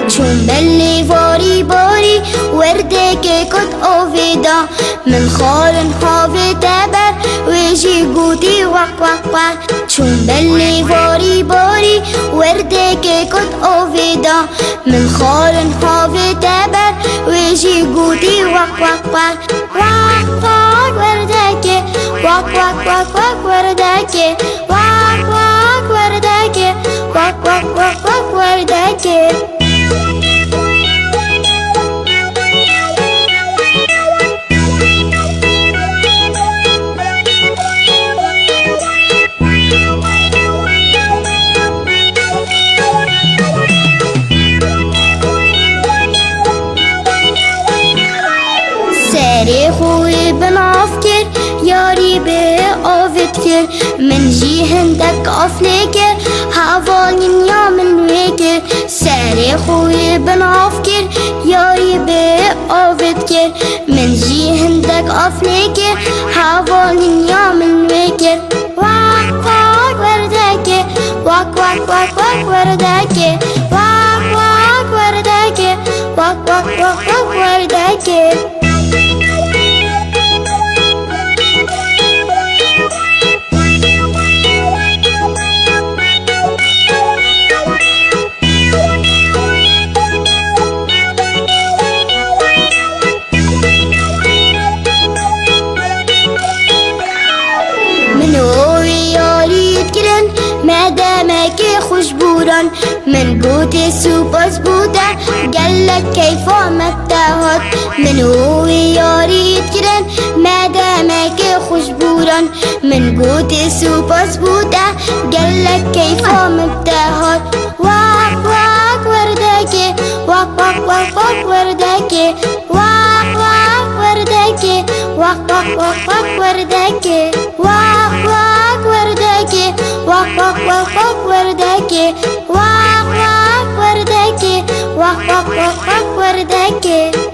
چون بلی واری باری ورده که کد آویدا من خارن هاوی دبر ویجی گودی وق وق وق. چون بلی واری باری ورده که کد آویدا من خارن هاوی دبر ویجی گودی وق وق وق. وق وق ورده که وق وق وق وق ورده که وق وق ورده که وق وق وق وق ورده که. سری خوی بنافکر یاری به آفت کر من جی هندک آفلیکر حوالین یا من ویکر. سری خوی بنافکر یاری به آفت کر من جی هندک آفلیکر حوالین یا من ویکر. واق واق وردکه واق واق واق واق وردکه واق واق وردکه واق واق واق واق وردکه. مادامك خوشبوران من بوتي سوباس بودا قالك كيف متاهات من هو ياريد كرن مادامك خوشبوران من بوتي سوباس بودا قالك كيف متاهات. واق واق وردكي واق واق واق واق وردكي واق واق وردكي واق واق واق واق وردكي واق واق وردكي واق واق واق واق وردكي واق واق وردكي واق واق واق واق وردكي.